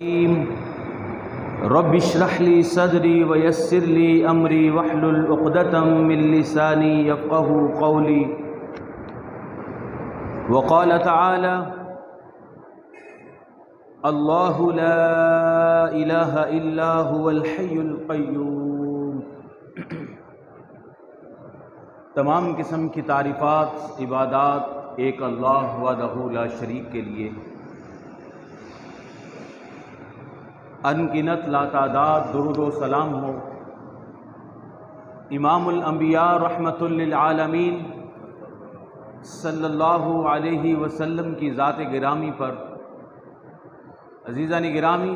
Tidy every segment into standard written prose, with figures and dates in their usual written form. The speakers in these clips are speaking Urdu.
رب اشرح لي صدري ويسر لي امري واحلل عقدة من لساني يفقهوا قولي وقال تعالى الله لا اله الا هو الحي القيوم۔ تمام قسم کی تعریفات عبادات ایک اللہ وحدہ لا شریک کے لیے، ان گنت لاتعداد درود و سلام ہو امام الانبیاء رحمت للعالمین صلی اللہ علیہ وسلم کی ذات گرامی پر۔ عزیزان گرامی،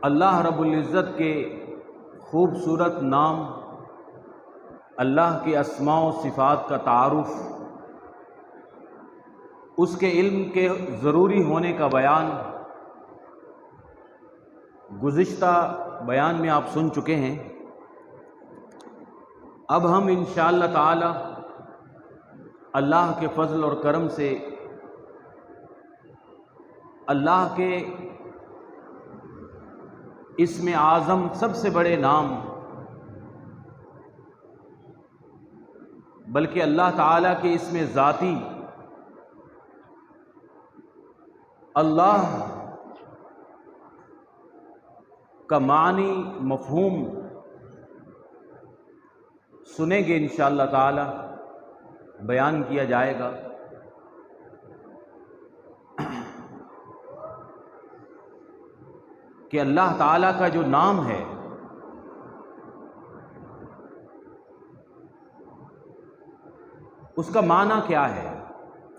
اللہ رب العزت کے خوبصورت نام، اللہ کے اسماء و صفات کا تعارف، اس کے علم کے ضروری ہونے کا بیان گزشتہ بیان میں آپ سن چکے ہیں۔ اب ہم انشاءاللہ تعالی اللہ کے فضل اور کرم سے اللہ کے اسم اعظم سب سے بڑے نام، بلکہ اللہ تعالیٰ کے اسم ذاتی اللہ کا معنی مفہوم سنیں گے انشاءاللہ تعالی، بیان کیا جائے گا۔ کہ اللہ تعالیٰ کا جو نام ہے اس کا معنی کیا ہے،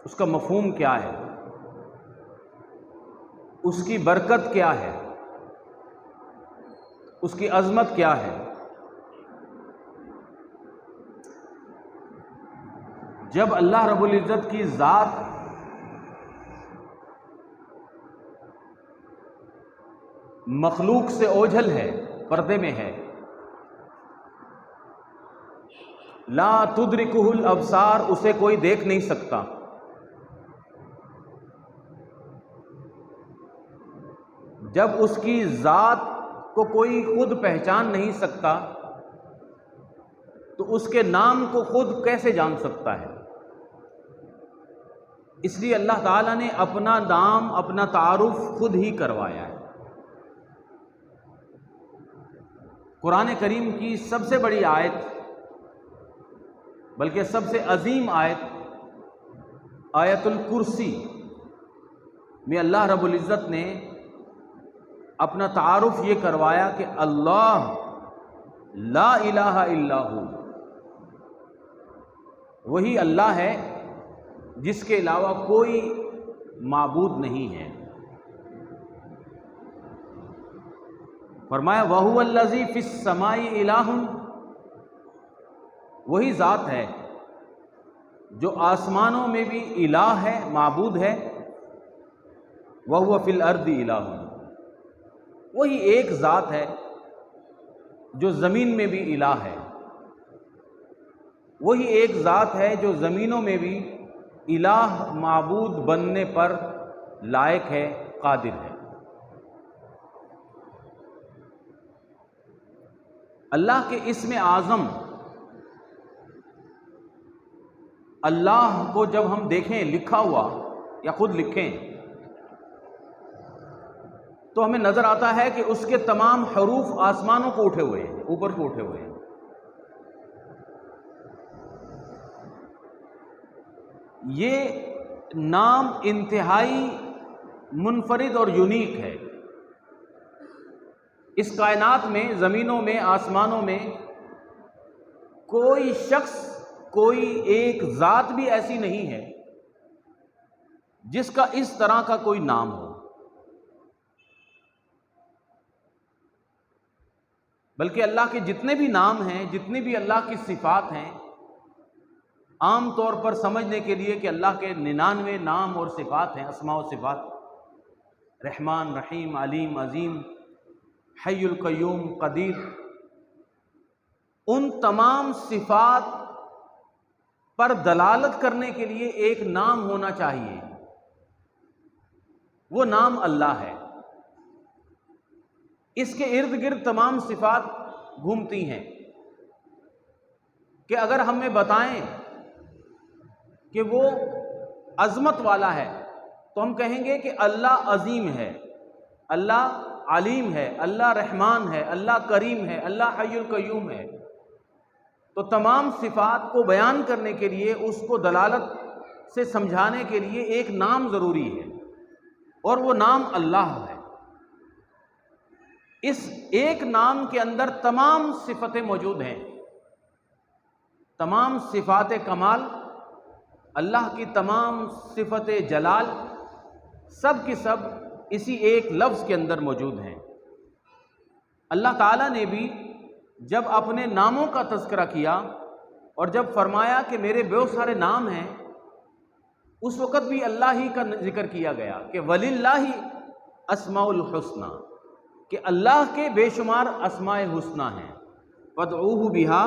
اس کا مفہوم کیا ہے، اس کی برکت کیا ہے، اس کی عظمت کیا ہے۔ جب اللہ رب العزت کی ذات مخلوق سے اوجھل ہے، پردے میں ہے، لا تدرکہ الابصار، اسے کوئی دیکھ نہیں سکتا، جب اس کی ذات کو کوئی خود پہچان نہیں سکتا تو اس کے نام کو خود کیسے جان سکتا ہے؟ اس لیے اللہ تعالیٰ نے اپنا نام، اپنا تعارف خود ہی کروایا ہے۔ قرآن کریم کی سب سے بڑی آیت، بلکہ سب سے عظیم آیت، آیت الکرسی میں اللہ رب العزت نے اپنا تعارف یہ کروایا کہ اللہ لا الہ الا ہو، وہی اللہ ہے جس کے علاوہ کوئی معبود نہیں ہے۔ فرمایا وَهُوَ الَّذِي فِي السَّمَاءِ إِلَٰهٌ، وہی ذات ہے جو آسمانوں میں بھی الہ ہے، معبود ہے، وَهُوَ فِي الْأَرْضِ إِلَٰهٌ، وہی ایک ذات ہے جو زمین میں بھی الہ ہے، وہی ایک ذات ہے جو زمینوں میں بھی الہ معبود بننے پر لائق ہے، قادر ہے۔ اللہ کے اسم اعظم اللہ کو جب ہم دیکھیں لکھا ہوا یا خود لکھیں تو ہمیں نظر آتا ہے کہ اس کے تمام حروف آسمانوں کو اٹھے ہوئے ہیں، اوپر کو اٹھے ہوئے ہیں۔ یہ نام انتہائی منفرد اور یونیک ہے۔ اس کائنات میں، زمینوں میں، آسمانوں میں کوئی شخص، کوئی ایک ذات بھی ایسی نہیں ہے جس کا اس طرح کا کوئی نام ہو، بلکہ اللہ کے جتنے بھی نام ہیں، جتنی بھی اللہ کی صفات ہیں، عام طور پر سمجھنے کے لیے کہ اللہ کے 99 نام اور صفات ہیں، اسماء و صفات، رحمان، رحیم، علیم، عظیم، حی القیوم، قدیر، ان تمام صفات پر دلالت کرنے کے لیے ایک نام ہونا چاہیے۔ وہ نام اللہ ہے۔ اس کے ارد گرد تمام صفات گھومتی ہیں کہ اگر ہمیں بتائیں کہ وہ عظمت والا ہے تو ہم کہیں گے کہ اللہ عظیم ہے، اللہ علیم ہے، اللہ رحمان ہے، اللہ کریم ہے، اللہ حی القیوم ہے۔ تو تمام صفات کو بیان کرنے کے لیے، اس کو دلالت سے سمجھانے کے لیے ایک نام ضروری ہے، اور وہ نام اللہ ہے۔ اس ایک نام کے اندر تمام صفتیں موجود ہیں، تمام صفات کمال، اللہ کی تمام صفت جلال، سب کی سب اسی ایک لفظ کے اندر موجود ہیں۔ اللہ تعالیٰ نے بھی جب اپنے ناموں کا تذکرہ کیا اور جب فرمایا کہ میرے بہت سارے نام ہیں، اس وقت بھی اللہ ہی کا ذکر کیا گیا کہ وَلِلَّهِ اسماء الحسنى، کہ اللہ کے بے شمار اسماء حسنہ ہیں، فَادْعُوهُ بِهَا،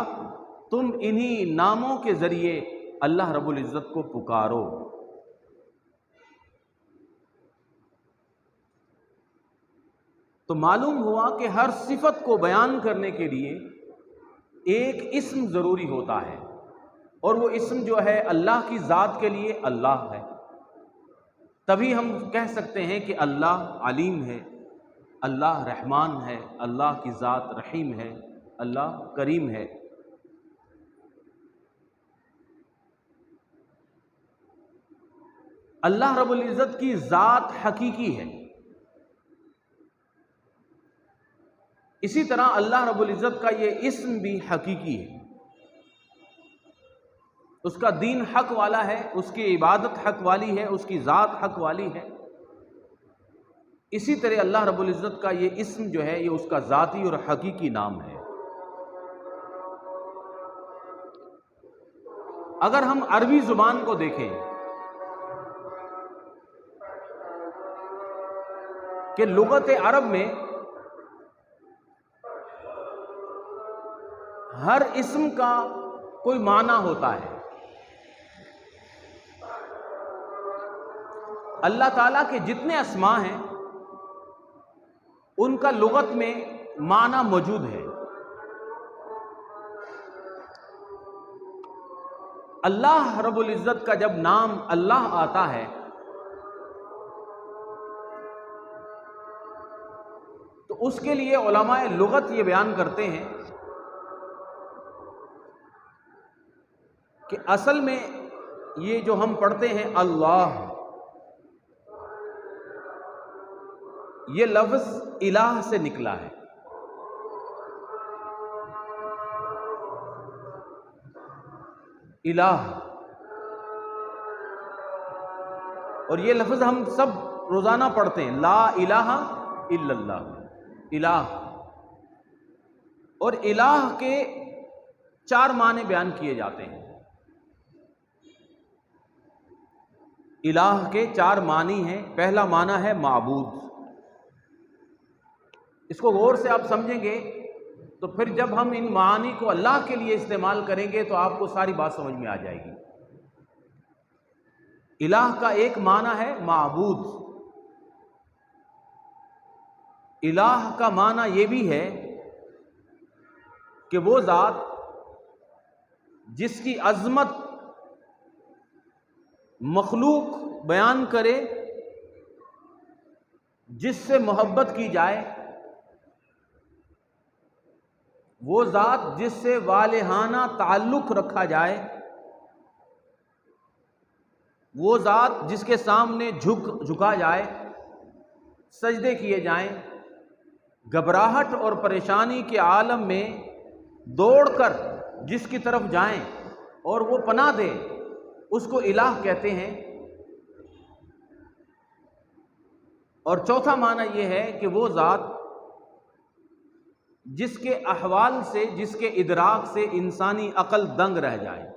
تم انہی ناموں کے ذریعے اللہ رب العزت کو پکارو۔ تو معلوم ہوا کہ ہر صفت کو بیان کرنے کے لیے ایک اسم ضروری ہوتا ہے، اور وہ اسم جو ہے اللہ کی ذات کے لیے اللہ ہے۔ تبھی ہم کہہ سکتے ہیں کہ اللہ علیم ہے، اللہ رحمان ہے، اللہ کی ذات رحیم ہے، اللہ کریم ہے۔ اللہ رب العزت کی ذات حقیقی ہے، اسی طرح اللہ رب العزت کا یہ اسم بھی حقیقی ہے۔ اس کا دین حق والا ہے، اس کی عبادت حق والی ہے، اس کی ذات حق والی ہے۔ اسی طرح اللہ رب العزت کا یہ اسم جو ہے یہ اس کا ذاتی اور حقیقی نام ہے۔ اگر ہم عربی زبان کو دیکھیں کہ لغت عرب میں ہر اسم کا کوئی معنی ہوتا ہے۔ اللہ تعالیٰ کے جتنے اسماء ہیں ان کا لغت میں معنی موجود ہے۔ اللہ رب العزت کا جب نام اللہ آتا ہے تو اس کے لیے علماء لغت یہ بیان کرتے ہیں کہ اصل میں یہ جو ہم پڑھتے ہیں اللہ، یہ لفظ الہ سے نکلا ہے۔ الہ، اور یہ لفظ ہم سب روزانہ پڑھتے ہیں، لا الہ الا اللہ، الہ۔ اور الہ کے 4 معنی بیان کیے جاتے ہیں۔ الہ کے 4 معنی ہیں۔ پہلا معنی ہے معبود۔ اس کو غور سے آپ سمجھیں گے تو پھر جب ہم ان معانی کو اللہ کے لیے استعمال کریں گے تو آپ کو ساری بات سمجھ میں آ جائے گی۔ الہ کا ایک معنی ہے معبود۔ الہ کا معنی یہ بھی ہے کہ وہ ذات جس کی عظمت مخلوق بیان کرے، جس سے محبت کی جائے، وہ ذات جس سے والہانہ تعلق رکھا جائے، وہ ذات جس کے سامنے جھکا جائے، سجدے کیے جائیں، گھبراہٹ اور پریشانی کے عالم میں دوڑ کر جس کی طرف جائیں اور وہ پناہ دے، اس کو الہ کہتے ہیں۔ اور چوتھا معنی یہ ہے کہ وہ ذات جس کے احوال سے، جس کے ادراک سے انسانی عقل دنگ رہ جائے،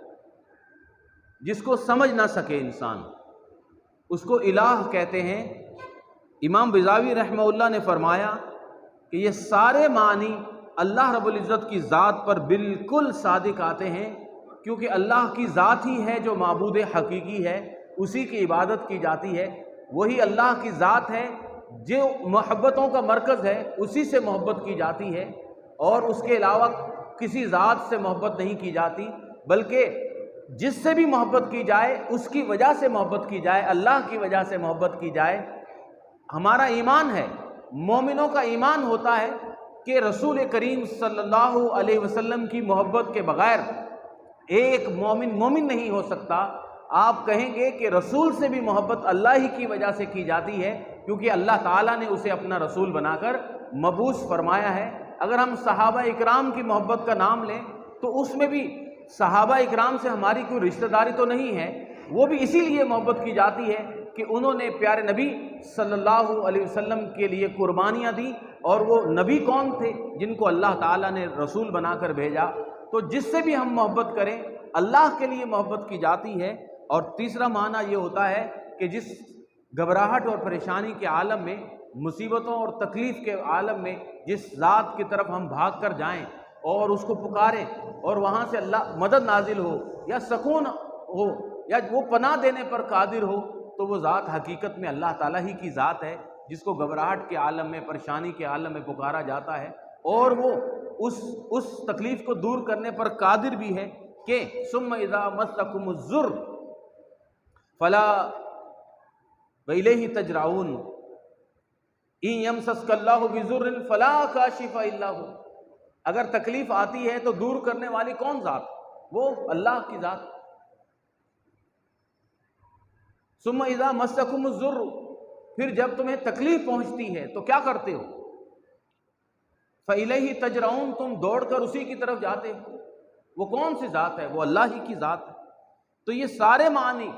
جس کو سمجھ نہ سکے انسان، اس کو الہ کہتے ہیں۔ امام بیضاوی رحمہ اللہ نے فرمایا کہ یہ سارے معنی اللہ رب العزت کی ذات پر بالکل صادق آتے ہیں، کیونکہ اللہ کی ذات ہی ہے جو معبود حقیقی ہے، اسی کی عبادت کی جاتی ہے۔ وہی اللہ کی ذات ہے جو محبتوں کا مرکز ہے، اسی سے محبت کی جاتی ہے، اور اس کے علاوہ کسی ذات سے محبت نہیں کی جاتی، بلکہ جس سے بھی محبت کی جائے اس کی وجہ سے محبت کی جائے، اللہ کی وجہ سے محبت کی جائے۔ ہمارا ایمان ہے، مومنوں کا ایمان ہوتا ہے کہ رسول کریم صلی اللہ علیہ وسلم کی محبت کے بغیر ایک مومن نہیں ہو سکتا۔ آپ کہیں گے کہ رسول سے بھی محبت اللہ ہی کی وجہ سے کی جاتی ہے، کیونکہ اللہ تعالیٰ نے اسے اپنا رسول بنا کر مبعوث فرمایا ہے۔ اگر ہم صحابہ اکرام کی محبت کا نام لیں تو اس میں بھی صحابہ اکرام سے ہماری کوئی رشتہ داری تو نہیں ہے، وہ بھی اسی لیے محبت کی جاتی ہے کہ انہوں نے پیارے نبی صلی اللہ علیہ وسلم کے لیے قربانیاں دی، اور وہ نبی کون تھے؟ جن کو اللہ تعالیٰ نے رسول بنا کر بھیجا۔ تو جس سے بھی ہم محبت کریں اللہ کے لیے محبت کی جاتی ہے۔ اور تیسرا معنی یہ ہوتا ہے کہ جس گھبراہٹ اور پریشانی کے عالم میں، مصیبتوں اور تکلیف کے عالم میں جس ذات کی طرف ہم بھاگ کر جائیں اور اس کو پکاریں اور وہاں سے اللہ مدد نازل ہو یا سکون ہو یا وہ پناہ دینے پر قادر ہو، تو وہ ذات حقیقت میں اللہ تعالیٰ ہی کی ذات ہے، جس کو گھبراہٹ کے عالم میں، پریشانی کے عالم میں پکارا جاتا ہے، اور وہ اس تکلیف کو دور کرنے پر قادر بھی ہے کہ ثم اذا مسکم الضر فلا وإلیہ تجرؤون ان یمسسک اللہ بضر فلا کاشف الا هو۔ اگر تکلیف آتی ہے تو دور کرنے والی کون ذات؟ وہ اللہ کی ذات۔ ثم اذا مسکم الضر، پھر جب تمہیں تکلیف پہنچتی ہے تو کیا کرتے ہو؟ فإلیہ تجرؤون، تم دوڑ کر اسی کی طرف جاتے ہو۔ وہ کون سی ذات ہے؟ وہ اللہ ہی کی ذات ہے۔ تو یہ سارے معنی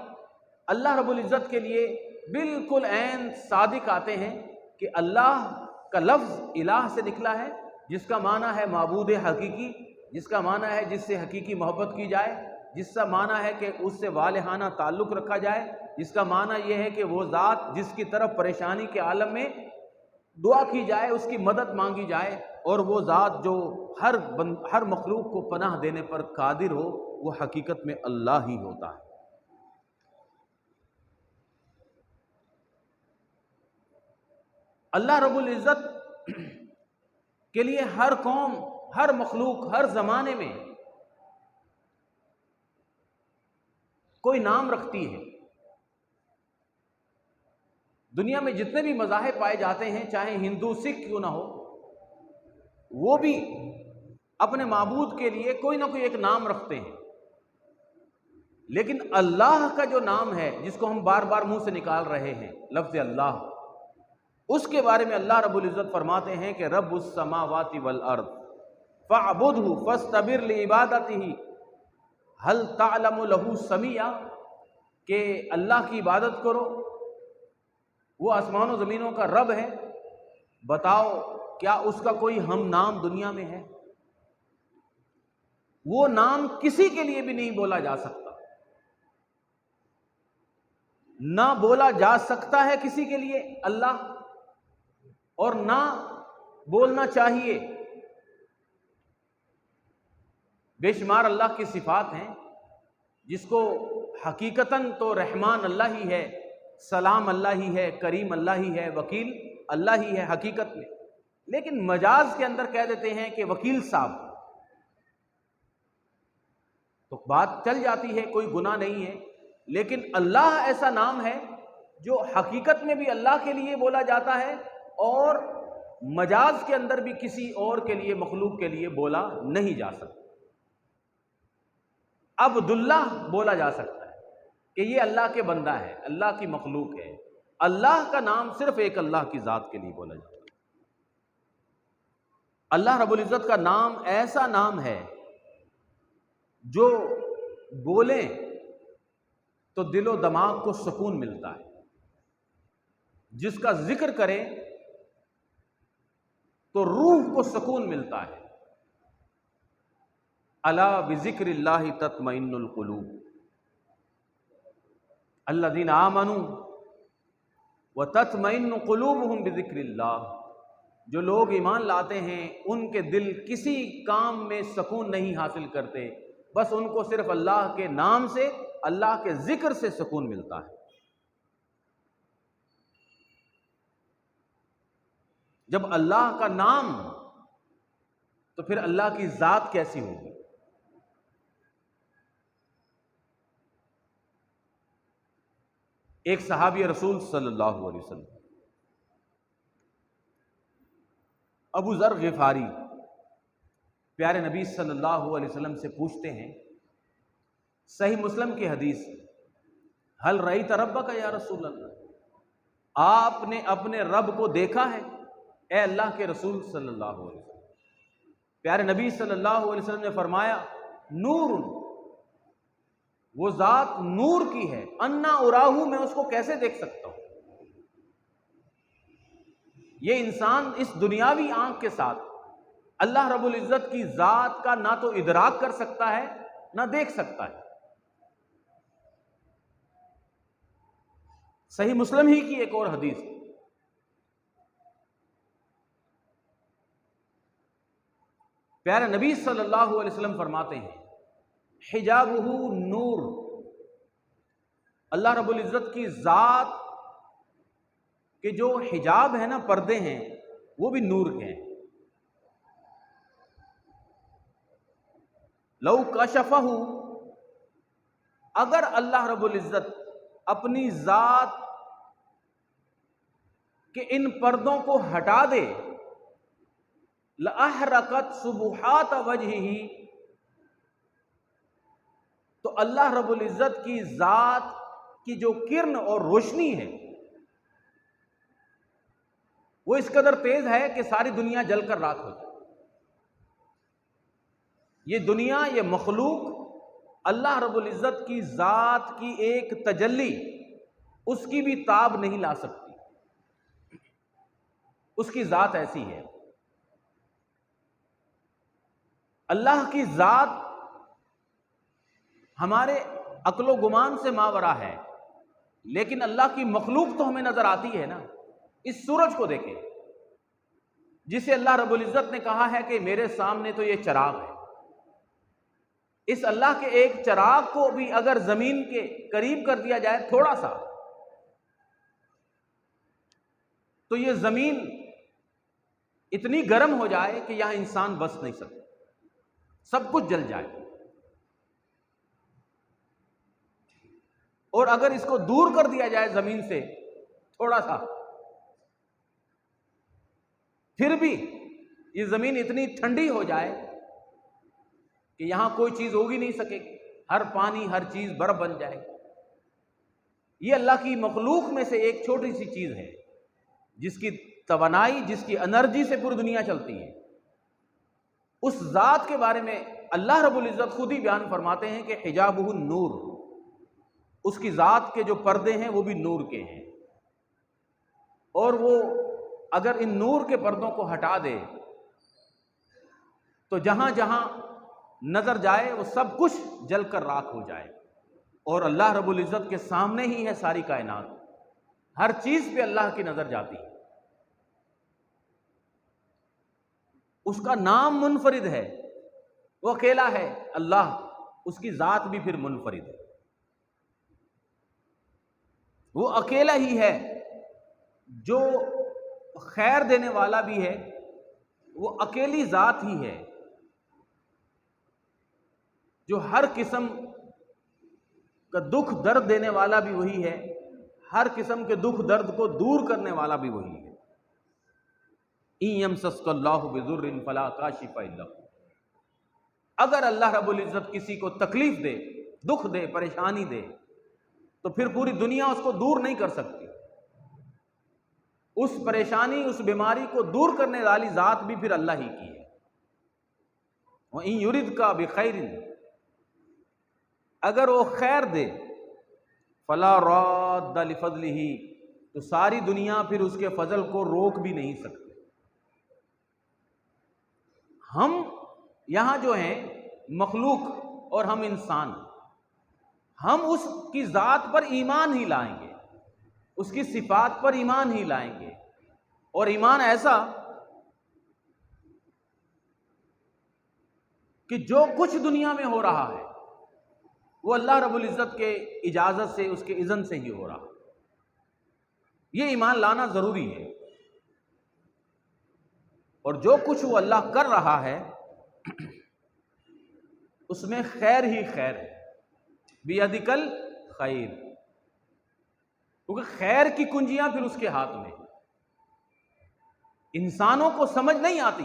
اللہ رب العزت کے لیے بالکل عین صادق آتے ہیں کہ اللہ کا لفظ الہ سے نکلا ہے، جس کا معنی ہے معبود حقیقی، جس کا معنی ہے جس سے حقیقی محبت کی جائے، جس کا معنی ہے کہ اس سے والہانہ تعلق رکھا جائے، جس کا معنی یہ ہے کہ وہ ذات جس کی طرف پریشانی کے عالم میں دعا کی جائے، اس کی مدد مانگی جائے، اور وہ ذات جو ہر مخلوق کو پناہ دینے پر قادر ہو، وہ حقیقت میں اللہ ہی ہوتا ہے۔ اللہ رب العزت کے لیے ہر قوم، ہر مخلوق، ہر زمانے میں کوئی نام رکھتی ہے۔ دنیا میں جتنے بھی مذاہب پائے جاتے ہیں، چاہے ہندو سکھ کیوں نہ ہو، وہ بھی اپنے معبود کے لیے کوئی نہ کوئی ایک نام رکھتے ہیں، لیکن اللہ کا جو نام ہے جس کو ہم بار بار منہ سے نکال رہے ہیں، لفظ اللہ، اس کے بارے میں اللہ رب العزت فرماتے ہیں کہ رب السماوات والارض فاعبدہ فاستبر لعبادتہ هل تعلم له سمیع، کہ اللہ کی عبادت کرو، وہ آسمان و زمینوں کا رب ہے، بتاؤ کیا اس کا کوئی ہم نام دنیا میں ہے؟ وہ نام کسی کے لیے بھی نہیں بولا جا سکتا، نہ بولا جا سکتا ہے کسی کے لیے اللہ، اور نہ بولنا چاہیے۔ بے شمار اللہ کی صفات ہیں، جس کو حقیقتاً تو رحمان اللہ ہی ہے، سلام اللہ ہی ہے، کریم اللہ ہی ہے، وکیل اللہ ہی ہے حقیقت میں، لیکن مجاز کے اندر کہہ دیتے ہیں کہ وکیل صاحب، تو بات چل جاتی ہے، کوئی گناہ نہیں ہے۔ لیکن اللہ ایسا نام ہے جو حقیقت میں بھی اللہ کے لیے بولا جاتا ہے، اور مجاز کے اندر بھی کسی اور کے لیے، مخلوق کے لیے بولا نہیں جا سکتا۔ عبداللہ بولا جا سکتا ہے کہ یہ اللہ کے بندہ ہے، اللہ کی مخلوق ہے۔ اللہ کا نام صرف ایک اللہ کی ذات کے لیے بولا جاتا ہے۔ اللہ رب العزت کا نام ایسا نام ہے جو بولیں تو دل و دماغ کو سکون ملتا ہے، جس کا ذکر کریں تو روح کو سکون ملتا ہے۔ الا بذکر اللہ تطمئن القلوب الذین آمنوا وتطمئن قلوبہم بذکر اللہ، جو لوگ ایمان لاتے ہیں ان کے دل کسی کام میں سکون نہیں حاصل کرتے، بس ان کو صرف اللہ کے نام سے، اللہ کے ذکر سے سکون ملتا ہے۔ جب اللہ کا نام تو پھر اللہ کی ذات کیسی ہوگی؟ ایک صحابی رسول صلی اللہ علیہ وسلم ابو ذر غفاری پیارے نبی صلی اللہ علیہ وسلم سے پوچھتے ہیں، صحیح مسلم کی حدیث، ہل رأیت ربک یا رسول اللہ، آپ نے اپنے رب کو دیکھا ہے اے اللہ کے رسول صلی اللہ علیہ وسلم؟ پیارے نبی صلی اللہ علیہ وسلم نے فرمایا، نور، وہ ذات نور کی ہے، انا اراہو، میں اس کو کیسے دیکھ سکتا ہوں؟ یہ انسان اس دنیاوی آنکھ کے ساتھ اللہ رب العزت کی ذات کا نہ تو ادراک کر سکتا ہے نہ دیکھ سکتا ہے۔ صحیح مسلم ہی کی ایک اور حدیث، پیارے نبی صلی اللہ علیہ وسلم فرماتے ہیں، حجابہ نور، اللہ رب العزت کی ذات کے جو حجاب ہے نا، پردے ہیں، وہ بھی نور کے ہیں۔ لو کشفہ، اگر اللہ رب العزت اپنی ذات کے ان پردوں کو ہٹا دے، لأحرقت سبحات وجہہ، تو اللہ رب العزت کی ذات کی جو کرن اور روشنی ہے وہ اس قدر تیز ہے کہ ساری دنیا جل کر راکھ ہو جائے۔ یہ دنیا، یہ مخلوق اللہ رب العزت کی ذات کی ایک تجلی، اس کی بھی تاب نہیں لا سکتی، اس کی ذات ایسی ہے۔ اللہ کی ذات ہمارے عقل و گمان سے ماورا ہے، لیکن اللہ کی مخلوق تو ہمیں نظر آتی ہے نا۔ اس سورج کو دیکھیں، جسے اللہ رب العزت نے کہا ہے کہ میرے سامنے تو یہ چراغ ہے، اس اللہ کے ایک چراغ کو بھی اگر زمین کے قریب کر دیا جائے تھوڑا سا، تو یہ زمین اتنی گرم ہو جائے کہ یہاں انسان بس نہیں سکتا، سب کچھ جل جائے۔ اور اگر اس کو دور کر دیا جائے زمین سے تھوڑا سا، پھر بھی یہ زمین اتنی ٹھنڈی ہو جائے کہ یہاں کوئی چیز ہوگی نہیں سکے گی، ہر پانی، ہر چیز برف بن جائے۔ یہ اللہ کی مخلوق میں سے ایک چھوٹی سی چیز ہے جس کی توانائی، جس کی انرجی سے پوری دنیا چلتی ہے۔ اس ذات کے بارے میں اللہ رب العزت خود ہی بیان فرماتے ہیں کہ حجابہ نور، اس کی ذات کے جو پردے ہیں وہ بھی نور کے ہیں، اور وہ اگر ان نور کے پردوں کو ہٹا دے تو جہاں جہاں نظر جائے وہ سب کچھ جل کر راکھ ہو جائے۔ اور اللہ رب العزت کے سامنے ہی ہے ساری کائنات، ہر چیز پہ اللہ کی نظر جاتی ہے۔ اس کا نام منفرد ہے، وہ اکیلا ہے اللہ، اس کی ذات بھی پھر منفرد ہے، وہ اکیلا ہی ہے جو خیر دینے والا بھی ہے، وہ اکیلی ذات ہی ہے جو ہر قسم کا دکھ درد دینے والا بھی وہی ہے، ہر قسم کے دکھ درد کو دور کرنے والا بھی وہی ہے۔ ان یمسسک اللہ بضر فلا کاشف الا هو، اگر اللہ رب العزت کسی کو تکلیف دے، دکھ دے، پریشانی دے، تو پھر پوری دنیا اس کو دور نہیں کر سکتی۔ اس پریشانی، اس بیماری کو دور کرنے والی ذات بھی پھر اللہ ہی کی ہے۔ وَإِن يُرِدْكَ بِخَيْرٍ، اگر وہ خیر دے، فَلَا رَادَّ لِفَضْلِهِ، تو ساری دنیا پھر اس کے فضل کو روک بھی نہیں سکتے۔ ہم یہاں جو ہیں مخلوق اور ہم انسان، ہم اس کی ذات پر ایمان ہی لائیں گے، اس کی صفات پر ایمان ہی لائیں گے، اور ایمان ایسا کہ جو کچھ دنیا میں ہو رہا ہے وہ اللہ رب العزت کے اجازت سے، اس کے اذن سے ہی ہو رہا ہے۔ یہ ایمان لانا ضروری ہے۔ اور جو کچھ وہ اللہ کر رہا ہے اس میں خیر ہی خیر ہے، بیدک الخیر، کیونکہ خیر کی کنجیاں پھر اس کے ہاتھ میں۔ انسانوں کو سمجھ نہیں آتی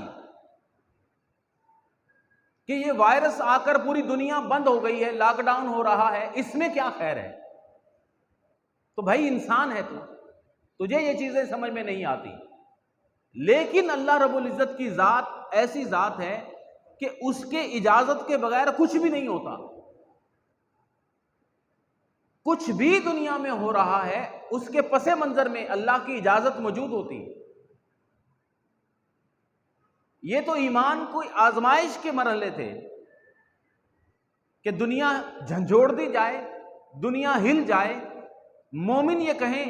کہ یہ وائرس آ کر پوری دنیا بند ہو گئی ہے، لاک ڈاؤن ہو رہا ہے، اس میں کیا خیر ہے؟ تو بھائی انسان ہے تجھے یہ چیزیں سمجھ میں نہیں آتی، لیکن اللہ رب العزت کی ذات ایسی ذات ہے کہ اس کے اجازت کے بغیر کچھ بھی نہیں ہوتا۔ کچھ بھی دنیا میں ہو رہا ہے اس کے پس منظر میں اللہ کی اجازت موجود ہوتی ہے۔ یہ تو ایمان کوئی آزمائش کے مرحلے تھے کہ دنیا جھنجھوڑ دی جائے، دنیا ہل جائے، مومن یہ کہیں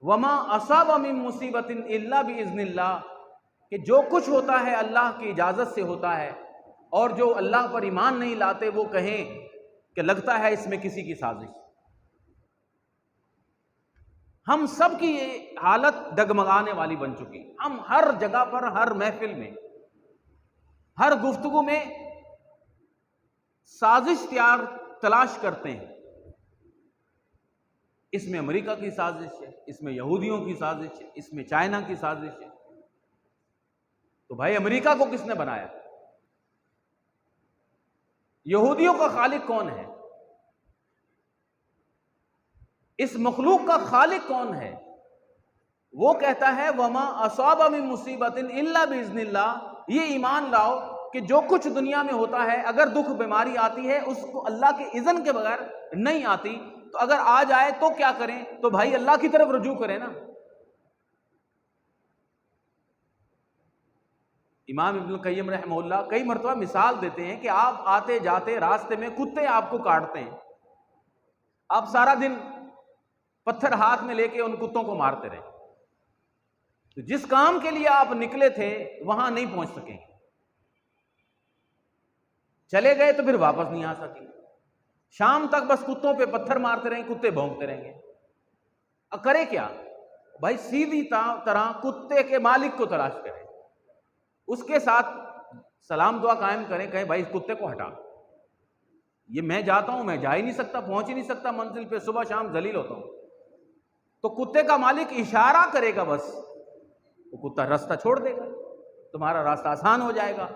وما اصاب من مصیبت الا باذن اللہ، کہ جو کچھ ہوتا ہے اللہ کی اجازت سے ہوتا ہے، اور جو اللہ پر ایمان نہیں لاتے وہ کہیں کہ لگتا ہے اس میں کسی کی سازش۔ ہم سب کی یہ حالت ڈگمگانے والی بن چکی، ہم ہر جگہ پر، ہر محفل میں، ہر گفتگو میں سازش تلاش کرتے ہیں۔ اس میں امریکہ کی سازش ہے، اس میں یہودیوں کی سازش ہے، اس میں چائنا کی سازش ہے۔ تو بھائی امریکہ کو کس نے بنایا؟ یہودیوں کا خالق کون ہے؟ اس مخلوق کا خالق کون ہے؟ وہ کہتا ہے وما اصاب من مصیبت الا باذن اللہ۔ یہ ایمان لاؤ کہ جو کچھ دنیا میں ہوتا ہے، اگر دکھ بیماری آتی ہے اس کو اللہ کے اذن کے بغیر نہیں آتی، تو اگر آ جائے تو کیا کریں؟ تو بھائی اللہ کی طرف رجوع کریں نا۔ امام ابن القیم رحمہ اللہ کئی مرتبہ مثال دیتے ہیں کہ آپ آتے جاتے راستے میں کتے آپ کو کاٹتے ہیں، آپ سارا دن پتھر ہاتھ میں لے کے ان کتوں کو مارتے رہے، تو جس کام کے لیے آپ نکلے تھے وہاں نہیں پہنچ سکیں، چلے گئے تو پھر واپس نہیں آ سکیں، شام تک بس کتوں پہ پتھر مارتے رہیں، کتے بھونکتے رہیں گے۔ اب کرے کیا؟ بھائی سیدھی طرح کتے کے مالک کو تلاش کریں، اس کے ساتھ سلام دعا قائم کریں، کہیں بھائی اس کتے کو ہٹا، یہ میں جاتا ہوں، میں جا ہی نہیں سکتا، پہنچ ہی نہیں سکتا منزل پہ، صبح شام ذلیل ہوتا ہوں۔ تو کتے کا مالک اشارہ کرے گا، بس وہ کتا راستہ چھوڑ دے گا، تمہارا راستہ آسان ہو جائے گا۔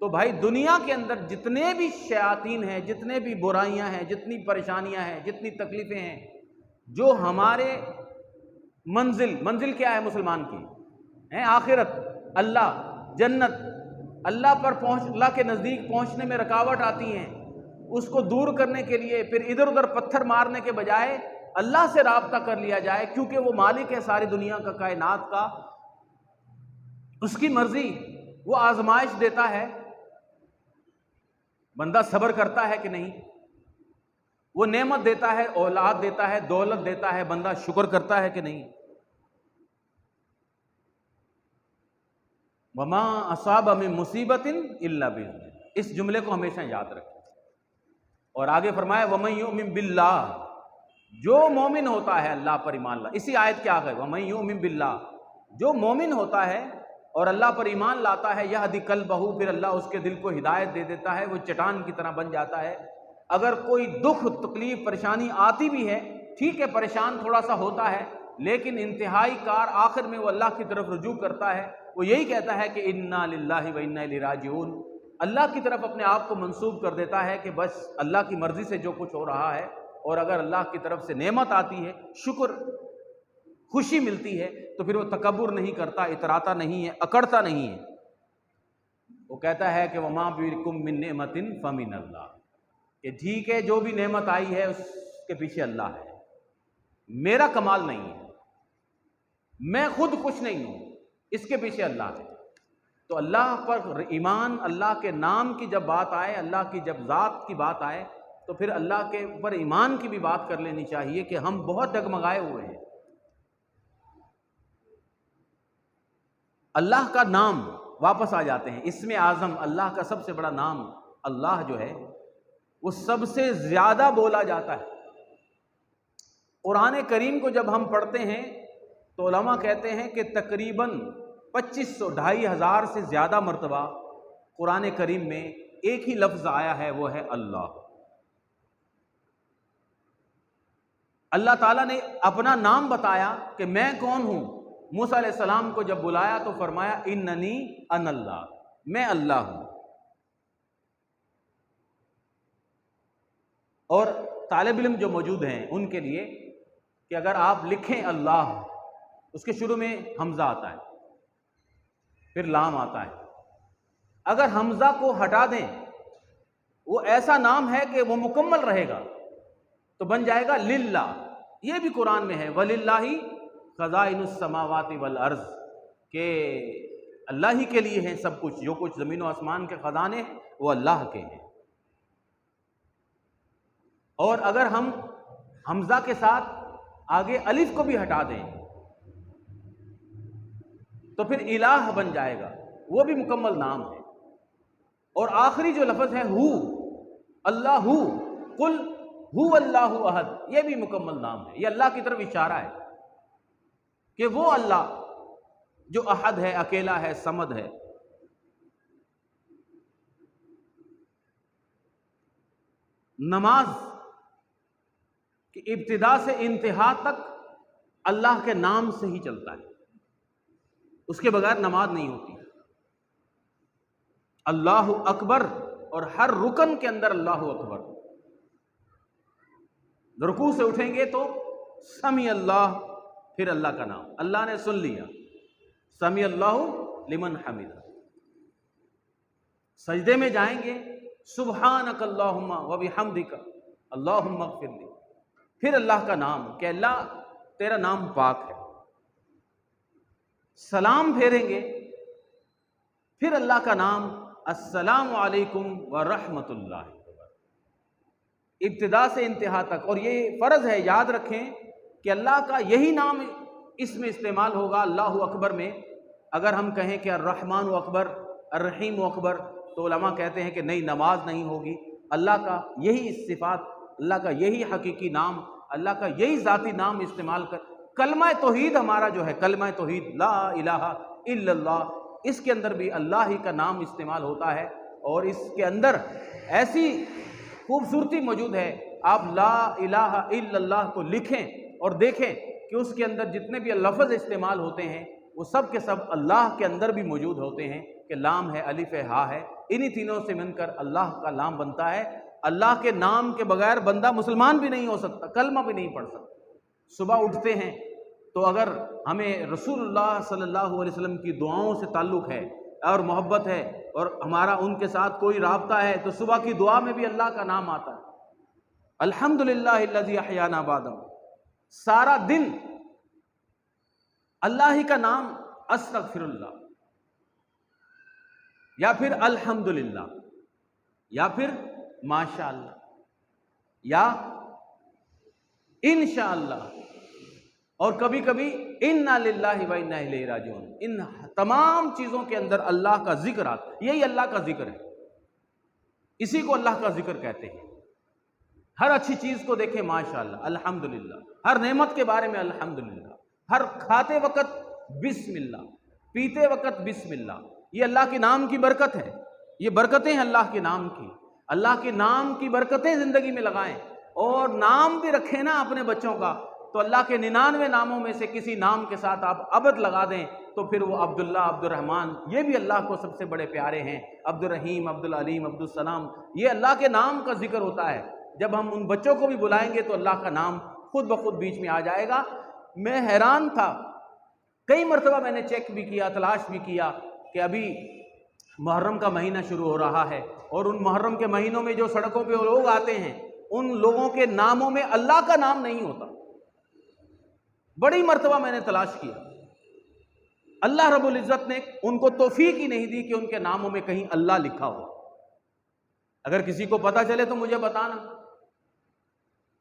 تو بھائی دنیا کے اندر جتنے بھی شیاطین ہیں، جتنے بھی برائیاں ہیں، جتنی پریشانیاں ہیں، جتنی تکلیفیں ہیں، جو ہمارے منزل کیا ہے مسلمان کی؟ آخرت، اللہ، جنت، اللہ کے نزدیک پہنچنے میں رکاوٹ آتی ہیں، اس کو دور کرنے کے لیے پھر ادھر ادھر پتھر مارنے کے بجائے اللہ سے رابطہ کر لیا جائے، کیونکہ وہ مالک ہے ساری دنیا کا، کائنات کا، اس کی مرضی، وہ آزمائش دیتا ہے، بندہ صبر کرتا ہے کہ نہیں، وہ نعمت دیتا ہے، اولاد دیتا ہے، دولت دیتا ہے، بندہ شکر کرتا ہے کہ نہیں۔ وما اصاب من مصیبت الا باذن اللہ، اس جملے کو ہمیشہ یاد رکھیں۔ اور آگے فرمایا ومن یؤمن باللہ، جو مومن ہوتا ہے اللہ پر ایمان لا، اسی آیت کے آگے ومن یؤمن باللہ، جو مومن ہوتا ہے اور اللہ پر ایمان لاتا ہے، یہدی قلبہ، پھر اللہ اس کے دل کو ہدایت دے دیتا ہے، وہ چٹان کی طرح بن جاتا ہے۔ اگر کوئی دکھ، تکلیف، پریشانی آتی بھی ہے، ٹھیک ہے پریشان تھوڑا سا ہوتا ہے، لیکن انتہائی کار آخر میں وہ اللہ کی طرف رجوع کرتا ہے، وہ یہی کہتا ہے کہ انا للہ و انا الیہ راجعون، اللہ کی طرف اپنے آپ کو منسوب کر دیتا ہے کہ بس اللہ کی مرضی سے جو کچھ ہو رہا ہے، اور اگر اللہ کی طرف سے نعمت آتی ہے، شکر، خوشی ملتی ہے، تو پھر وہ تکبر نہیں کرتا، اتراتا نہیں ہے، اکڑتا نہیں ہے، وہ کہتا ہے کہ وما بکم من نعمت فمن اللہ، کہ ٹھیک ہے جو بھی نعمت آئی ہے اس کے پیچھے اللہ ہے، میرا کمال نہیں ہے، میں خود کچھ نہیں ہوں، اس کے پیچھے اللہ ہے۔ تو اللہ پر ایمان، اللہ کے نام کی جب بات آئے، اللہ کی جب ذات کی بات آئے، تو پھر اللہ کے اوپر ایمان کی بھی بات کر لینی چاہیے کہ ہم بہت ڈگمگائے ہوئے ہیں۔ اللہ کا نام، واپس آ جاتے ہیں، اسم اعظم، اللہ کا سب سے بڑا نام اللہ جو ہے وہ سب سے زیادہ بولا جاتا ہے۔ قرآن کریم کو جب ہم پڑھتے ہیں تو علماء کہتے ہیں کہ تقریباً 2500 2500 سے زیادہ مرتبہ قرآن کریم میں ایک ہی لفظ آیا ہے، وہ ہے اللہ۔ اللہ تعالیٰ نے اپنا نام بتایا کہ میں کون ہوں۔ موسیٰ علیہ السلام کو جب بلایا تو فرمایا اننی انا اللہ، میں اللہ ہوں۔ اور طالب علم جو موجود ہیں ان کے لیے کہ اگر آپ لکھیں اللہ، اس کے شروع میں حمزہ آتا ہے، پھر لام آتا ہے، اگر حمزہ کو ہٹا دیں وہ ایسا نام ہے کہ وہ مکمل رہے گا تو بن جائے گا للہ۔ یہ بھی قرآن میں ہے وَلِلَّهِ خَزَائِنُ السَّمَاوَاتِ وَالْأَرْضِ، کہ اللہ ہی کے لیے ہیں سب کچھ، جو کچھ زمین و آسمان کے خزانے ہیں وہ اللہ کے ہیں۔ اور اگر ہم حمزہ کے ساتھ آگے الف کو بھی ہٹا دیں تو پھر الہ بن جائے گا، وہ بھی مکمل نام ہے۔ اور آخری جو لفظ ہے ہو، اللہ، قل هو اللہ احد، یہ بھی مکمل نام ہے۔ یہ اللہ کی طرف اشارہ ہے کہ وہ اللہ جو احد ہے، اکیلا ہے، صمد ہے۔ نماز کی ابتدا سے انتہا تک اللہ کے نام سے ہی چلتا ہے، اس کے بغیر نماز نہیں ہوتی۔ اللہ اکبر، اور ہر رکن کے اندر اللہ اکبر۔ رکوع سے اٹھیں گے تو سمیع اللہ، پھر اللہ کا نام، اللہ نے سن لیا، سمیع اللہ لمن حمدہ۔ سجدے میں جائیں گے سبحانک اللہم وبحمدک اللہم اغفر لی، پھر اللہ کا نام کہ اللہ تیرا نام پاک ہے۔ سلام پھیریں گے پھر اللہ کا نام السلام علیکم ورحمۃ اللہ، ابتدا سے انتہا تک۔ اور یہ فرض ہے، یاد رکھیں کہ اللہ کا یہی نام اس میں استعمال ہوگا اللہ اکبر میں۔ اگر ہم کہیں کہ الرحمن و اکبر، الرحیم و اکبر، تو علماء کہتے ہیں کہ نہیں، نماز نہیں ہوگی۔ اللہ کا یہی صفات، اللہ کا یہی حقیقی نام، اللہ کا یہی ذاتی نام استعمال کر۔ کلمہ توحید ہمارا جو ہے، کلمہ توحید لا الہ الا اللہ، اس کے اندر بھی اللہ ہی کا نام استعمال ہوتا ہے۔ اور اس کے اندر ایسی خوبصورتی موجود ہے، آپ لا الہ الا اللہ کو لکھیں اور دیکھیں کہ اس کے اندر جتنے بھی لفظ استعمال ہوتے ہیں وہ سب کے سب اللہ کے اندر بھی موجود ہوتے ہیں، کہ لام ہے، الف ہے، ہا ہے، انہی تینوں سے مل کر اللہ کا نام بنتا ہے۔ اللہ کے نام کے بغیر بندہ مسلمان بھی نہیں ہو سکتا، کلمہ بھی نہیں پڑھ سکتا۔ صبح اٹھتے ہیں تو اگر ہمیں رسول اللہ صلی اللہ علیہ وسلم کی دعاؤں سے تعلق ہے اور محبت ہے اور ہمارا ان کے ساتھ کوئی رابطہ ہے تو صبح کی دعا میں بھی اللہ کا نام آتا ہے، الحمدللہ الذی احیانا بعد موت۔ سارا دن اللہ ہی کا نام، استغفر اللہ، یا پھر الحمدللہ، یا پھر ماشاء اللہ، یا انشاءاللہ، اور کبھی کبھی انا للہ و انا الیہ راجعون۔ ان تمام چیزوں کے اندر اللہ کا ذکر آتا ہے، یہی اللہ کا ذکر ہے، اسی کو اللہ کا ذکر کہتے ہیں۔ ہر اچھی چیز کو دیکھیں ماشاءاللہ، الحمدللہ، ہر نعمت کے بارے میں الحمدللہ، ہر کھاتے وقت بسم اللہ، پیتے وقت بسم اللہ۔ یہ اللہ کے نام کی برکت ہے، یہ برکتیں ہیں اللہ کے نام کی۔ اللہ کے نام کی برکتیں زندگی میں لگائیں، اور نام بھی رکھیں نا اپنے بچوں کا تو اللہ کے 99 ناموں میں سے کسی نام کے ساتھ آپ عبد لگا دیں تو پھر وہ عبداللہ، عبد الرحمن، یہ بھی اللہ کو سب سے بڑے پیارے ہیں۔ عبد الرحیم، عبد العلیم، عبد السلام، یہ اللہ کے نام کا ذکر ہوتا ہے۔ جب ہم ان بچوں کو بھی بلائیں گے تو اللہ کا نام خود بخود بیچ میں آ جائے گا۔ میں حیران تھا، کئی مرتبہ میں نے چیک بھی کیا، تلاش بھی کیا کہ ابھی محرم کا مہینہ شروع ہو رہا ہے، اور ان محرم کے مہینوں میں جو سڑکوں پہ لوگ آتے ہیں ان لوگوں کے ناموں میں اللہ کا نام نہیں ہوتا۔ بڑی مرتبہ میں نے تلاش کیا، اللہ رب العزت نے ان کو توفیق ہی نہیں دی کہ ان کے ناموں میں کہیں اللہ لکھا ہو۔ اگر کسی کو پتہ چلے تو مجھے بتانا۔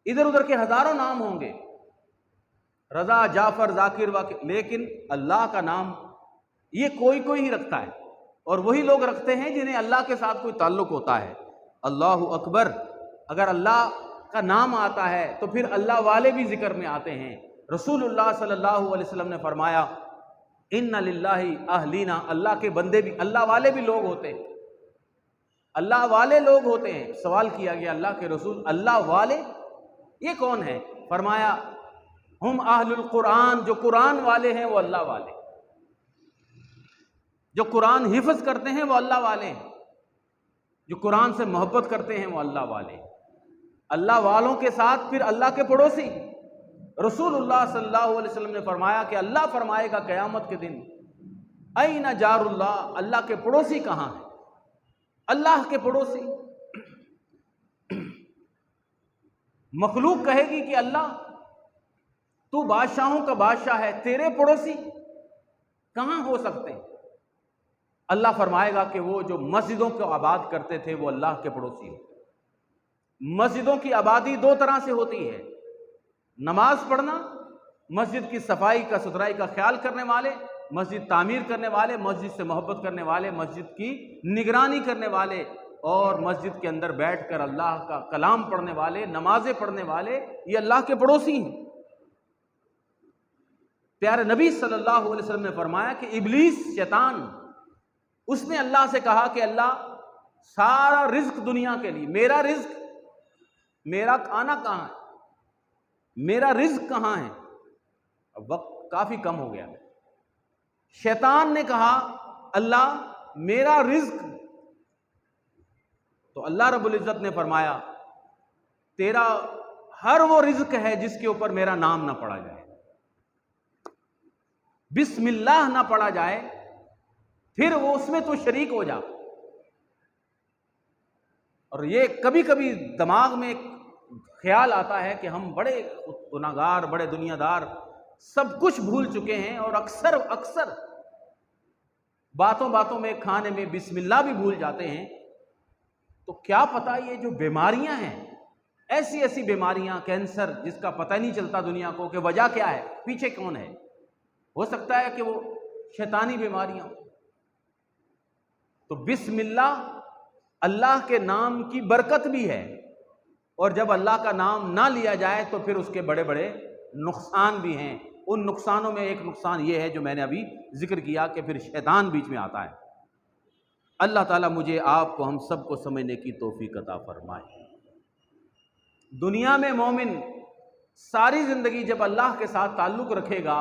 ادھر ادھر کے ہزاروں نام ہوں گے، رضا، جعفر، ذاکر، واقع، لیکن اللہ کا نام یہ کوئی ہی رکھتا ہے، اور وہی لوگ رکھتے ہیں جنہیں اللہ کے ساتھ کوئی تعلق ہوتا ہے۔ اللہ اکبر، اگر اللہ کا نام آتا ہے تو پھر اللہ والے بھی ذکر میں آتے ہیں۔ رسول اللہ صلی اللہ علیہ وسلم نے فرمایا ان للہ اہلینا، اللہ کے بندے بھی، اللہ والے بھی لوگ ہوتے ہیں، اللہ والے لوگ ہوتے ہیں۔ سوال کیا گیا اللہ کے رسول اللہ والے یہ کون ہے؟ فرمایا ہم اہل القرآن، جو قرآن والے ہیں وہ اللہ والے، جو قرآن حفظ کرتے ہیں وہ اللہ والے ہیں، جو قرآن سے محبت کرتے ہیں وہ اللہ والے ہیں۔ اللہ والوں کے ساتھ پھر اللہ کے پڑوسی، رسول اللہ صلی اللہ علیہ وسلم نے فرمایا کہ اللہ فرمائے گا قیامت کے دن این جار اللہ، اللہ کے پڑوسی کہاں ہیں؟ اللہ کے پڑوسی، مخلوق کہے گی کہ اللہ تو بادشاہوں کا بادشاہ ہے، تیرے پڑوسی کہاں ہو سکتے ہیں؟ اللہ فرمائے گا کہ وہ جو مسجدوں کو آباد کرتے تھے وہ اللہ کے پڑوسی ہو۔ مسجدوں کی آبادی دو طرح سے ہوتی ہے، نماز پڑھنا، مسجد کی صفائی کا ستھرائی کا خیال کرنے والے، مسجد تعمیر کرنے والے، مسجد سے محبت کرنے والے، مسجد کی نگرانی کرنے والے، اور مسجد کے اندر بیٹھ کر اللہ کا کلام پڑھنے والے، نمازیں پڑھنے والے، یہ اللہ کے پڑوسی ہیں۔ پیارے نبی صلی اللہ علیہ وسلم نے فرمایا کہ ابلیس شیطان، اس نے اللہ سے کہا کہ اللہ سارا رزق دنیا کے لیے، میرا رزق، میرا کھانا کہاں ہے، میرا رزق کہاں ہے؟ اب وقت کافی کم ہو گیا ہے۔ شیطان نے کہا اللہ میرا رزق، تو اللہ رب العزت نے فرمایا تیرا ہر وہ رزق ہے جس کے اوپر میرا نام نہ پڑا جائے، بسم اللہ نہ پڑا جائے، پھر وہ اس میں تو شریک ہو جا۔ اور یہ کبھی کبھی دماغ میں ایک خیال آتا ہے کہ ہم بڑے گناہگار، بڑے دنیا دار، سب کچھ بھول چکے ہیں، اور اکثر باتوں باتوں میں، کھانے میں بسم اللہ بھی بھول جاتے ہیں۔ تو کیا پتہ یہ جو بیماریاں ہیں، ایسی ایسی بیماریاں، کینسر جس کا پتہ نہیں چلتا دنیا کو کہ وجہ کیا ہے، پیچھے کون ہے، ہو سکتا ہے کہ وہ شیطانی بیماریاں۔ تو بسم اللہ، اللہ کے نام کی برکت بھی ہے، اور جب اللہ کا نام نہ لیا جائے تو پھر اس کے بڑے بڑے نقصان بھی ہیں۔ ان نقصانوں میں ایک نقصان یہ ہے جو میں نے ابھی ذکر کیا کہ پھر شیطان بیچ میں آتا ہے۔ اللہ تعالیٰ مجھے آپ کو ہم سب کو سمجھنے کی توفیق عطا فرمائے۔ دنیا میں مومن ساری زندگی جب اللہ کے ساتھ تعلق رکھے گا،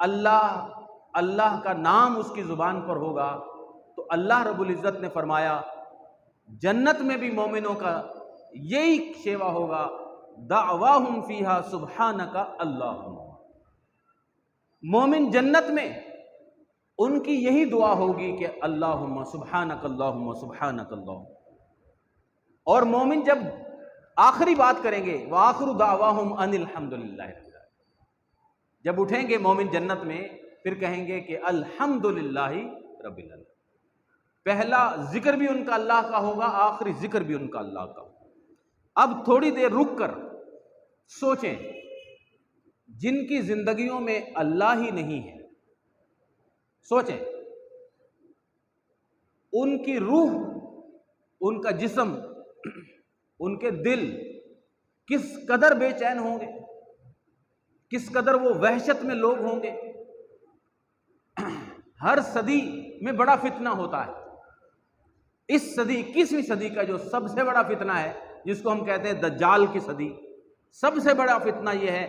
اللہ کا نام اس کی زبان پر ہوگا، تو اللہ رب العزت نے فرمایا جنت میں بھی مومنوں کا یہی شیوا ہوگا، دعواہم فیہا سبحانک اللہم۔ مومن جنت میں ان کی یہی دعا ہوگی کہ اللہم سبحانک اللہم سبحانک اللہم۔ اور مومن جب آخری بات کریں گے وآخر دعواہم ان الحمدللہ رب العالمین، جب اٹھیں گے مومن جنت میں پھر کہیں گے کہ الحمدللہ رب العالمین۔ پہلا ذکر بھی ان کا اللہ کا ہوگا، آخری ذکر بھی ان کا اللہ کا ہوگا۔ اب تھوڑی دیر رک کر سوچیں، جن کی زندگیوں میں اللہ ہی نہیں ہے، سوچیں ان کی روح، ان کا جسم، ان کے دل کس قدر بے چین ہوں گے، کس قدر وہ وحشت میں لوگ ہوں گے۔ ہر صدی میں بڑا فتنہ ہوتا ہے۔ اس صدی 21ویں صدی کا جو سب سے بڑا فتنہ ہے، جس کو ہم کہتے ہیں دجال کی صدی، سب سے بڑا فتنہ یہ ہے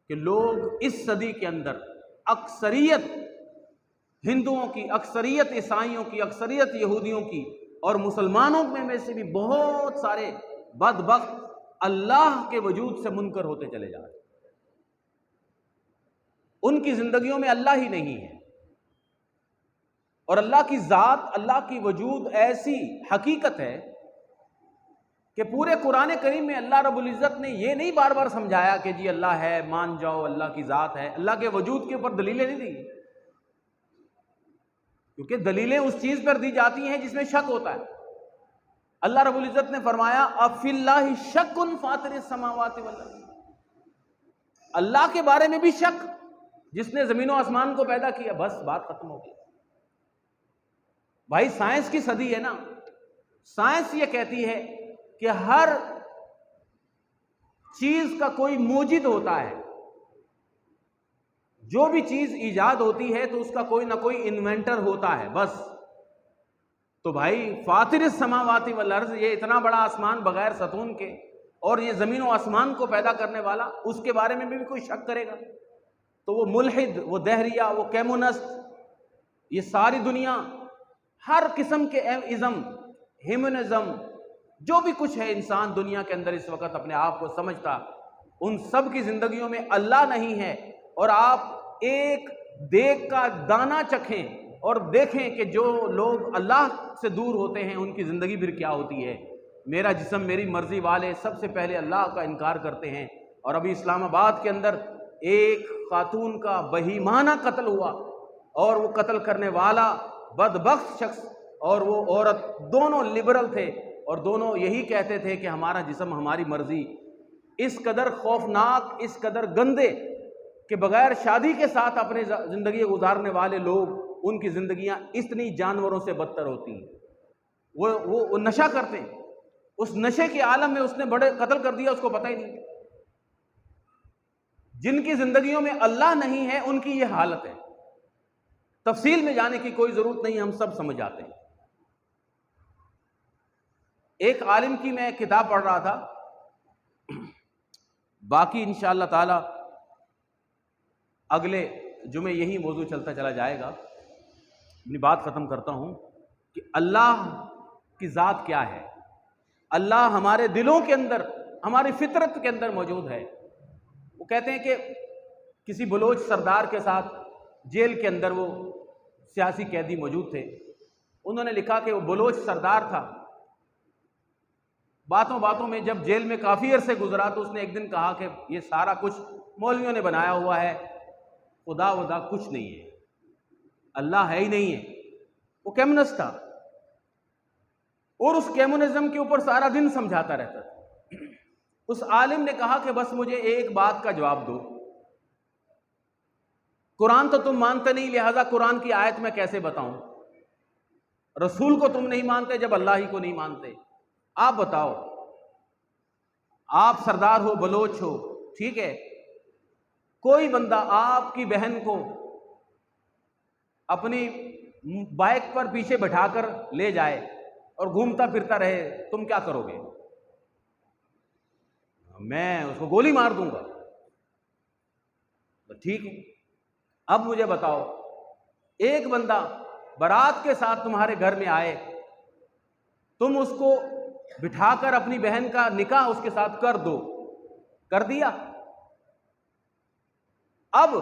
کہ لوگ اس صدی کے اندر اکثریت ہندوؤں کی، اکثریت عیسائیوں کی، اکثریت یہودیوں کی، اور مسلمانوں میں سے بھی بہت سارے بدبخت اللہ کے وجود سے منکر ہوتے چلے جا رہے ہیں۔ ان کی زندگیوں میں اللہ ہی نہیں ہے، اور اللہ کی ذات، اللہ کی وجود ایسی حقیقت ہے کہ پورے قرآن کریم میں اللہ رب العزت نے یہ نہیں بار بار سمجھایا کہ جی اللہ ہے، مان جاؤ اللہ کی ذات ہے، اللہ کے وجود کے اوپر دلیلیں نہیں دی، کیونکہ دلیلیں اس چیز پر دی جاتی ہیں جس میں شک ہوتا ہے۔ اللہ رب العزت نے فرمایا افی اللہ شک فاطر السماوات والارض، اللہ کے بارے میں بھی شک، جس نے زمین و آسمان کو پیدا کیا، بس بات ختم ہو گئی۔ بھائی سائنس کی صدی ہے نا، سائنس یہ کہتی ہے کہ ہر چیز کا کوئی موجد ہوتا ہے، جو بھی چیز ایجاد ہوتی ہے تو اس کا کوئی نہ کوئی انوینٹر ہوتا ہے بس. تو بھائی فاطر السماوات والارض، یہ اتنا بڑا آسمان بغیر ستون کے، اور یہ زمین و آسمان کو پیدا کرنے والا، اس کے بارے میں بھی کوئی شک کرے گا تو وہ ملحد، وہ دہریہ، وہ کیمونسٹ، یہ ساری دنیا ہر قسم کے ازم، ہیومنزم، جو بھی کچھ ہے انسان دنیا کے اندر اس وقت اپنے آپ کو سمجھتا، ان سب کی زندگیوں میں اللہ نہیں ہے. اور آپ ایک دیگ کا دانہ چکھیں اور دیکھیں کہ جو لوگ اللہ سے دور ہوتے ہیں ان کی زندگی پھر کیا ہوتی ہے. میرا جسم میری مرضی والے سب سے پہلے اللہ کا انکار کرتے ہیں. اور ابھی اسلام آباد کے اندر ایک خاتون کا بہیمانہ قتل ہوا، اور وہ قتل کرنے والا بدبخت شخص اور وہ عورت دونوں لبرل تھے، اور دونوں یہی کہتے تھے کہ ہمارا جسم ہماری مرضی. اس قدر خوفناک، اس قدر گندے کہ بغیر شادی کے ساتھ اپنی زندگی گزارنے والے لوگ، ان کی زندگیاں اتنی جانوروں سے بدتر ہوتی ہیں. وہ نشہ کرتے ہیں، اس نشے کے عالم میں اس نے بڑے قتل کر دیا، اس کو پتہ ہی نہیں. جن کی زندگیوں میں اللہ نہیں ہے ان کی یہ حالت ہے. تفصیل میں جانے کی کوئی ضرورت نہیں، ہم سب سمجھ آتے ہیں. ایک عالم کی میں کتاب پڑھ رہا تھا، باقی انشاءاللہ تعالی اگلے جمعے یہی موضوع چلتا چلا جائے گا. اپنی بات ختم کرتا ہوں کہ اللہ کی ذات کیا ہے. اللہ ہمارے دلوں کے اندر، ہماری فطرت کے اندر موجود ہے. وہ کہتے ہیں کہ کسی بلوچ سردار کے ساتھ جیل کے اندر وہ سیاسی قیدی موجود تھے. انہوں نے لکھا کہ وہ بلوچ سردار تھا، باتوں باتوں میں جب جیل میں کافی عرصے گزرا تو اس نے ایک دن کہا کہ یہ سارا کچھ مولویوں نے بنایا ہوا ہے، خدا ودا کچھ نہیں ہے، اللہ ہے ہی نہیں ہے. وہ کیمونسٹ تھا اور اس کیمونزم کے اوپر سارا دن سمجھاتا رہتا تھا. اس عالم نے کہا کہ بس مجھے ایک بات کا جواب دو، قرآن تو تم مانتے نہیں، لہذا قرآن کی آیت میں کیسے بتاؤں؟ رسول کو تم نہیں مانتے جب اللہ ہی کو نہیں مانتے. آپ بتاؤ، آپ سردار ہو، بلوچ ہو، ٹھیک ہے، کوئی بندہ آپ کی بہن کو اپنی بائک پر پیچھے بٹھا کر لے جائے اور گھومتا پھرتا رہے، تم کیا کرو گے؟ میں اس کو گولی مار دوں گا. ٹھیک ہے، اب مجھے بتاؤ، ایک بندہ بارات کے ساتھ تمہارے گھر میں آئے، تم اس کو بٹھا کر اپنی بہن کا نکاح اس کے ساتھ کر دو، کر دیا. اب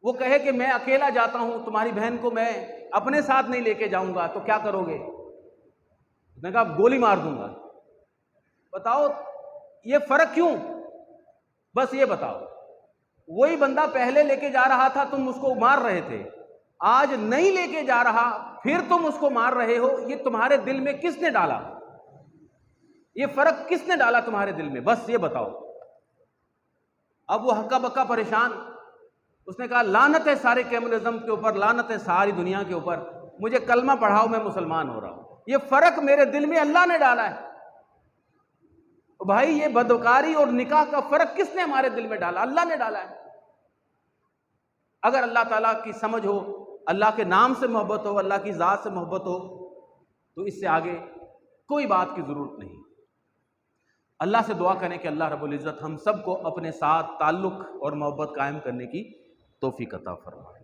وہ کہے کہ میں اکیلا جاتا ہوں، تمہاری بہن کو میں اپنے ساتھ نہیں لے کے جاؤں گا، تو کیا کرو گے؟ اس نے کہا گولی مار دوں گا. بتاؤ یہ فرق کیوں؟ بس یہ بتاؤ، وہی بندہ پہلے لے کے جا رہا تھا، تم اس کو مار رہے تھے، آج نہیں لے کے جا رہا پھر تم اس کو مار رہے ہو. یہ تمہارے دل میں کس نے ڈالا؟ یہ فرق کس نے ڈالا تمہارے دل میں؟ بس یہ بتاؤ. اب وہ ہکا بکا پریشان، اس نے کہا لعنت ہے سارے کیمونزم کے اوپر، لعنت ہے ساری دنیا کے اوپر، مجھے کلمہ پڑھاؤ، میں مسلمان ہو رہا ہوں. یہ فرق میرے دل میں اللہ نے ڈالا ہے. بھائی یہ بدکاری اور نکاح کا فرق کس نے ہمارے دل میں ڈالا؟ اللہ نے ڈالا ہے. اگر اللہ تعالیٰ کی سمجھ ہو، اللہ کے نام سے محبت ہو، اللہ کی ذات سے محبت ہو، تو اس سے آگے کوئی بات کی ضرورت نہیں. اللہ سے دعا کریں کہ اللہ رب العزت ہم سب کو اپنے ساتھ تعلق اور محبت قائم کرنے کی توفیق عطا فرمائے.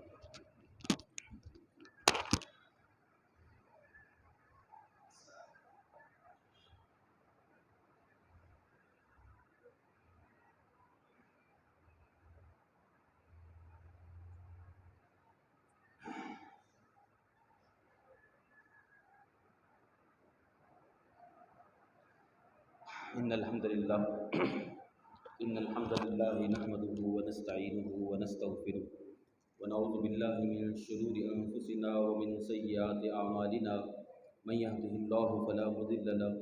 ان الحمد للہ نحمده ونستعینه ونستغفره ونعوذ باللہ من شرور انفسنا ومن سیئات اعمالنا من يهده الله فلا مضل له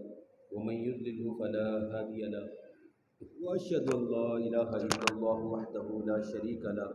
ومن يضلل فلا هادي له واشهد ان لا اله الا الله وحده لا شريك له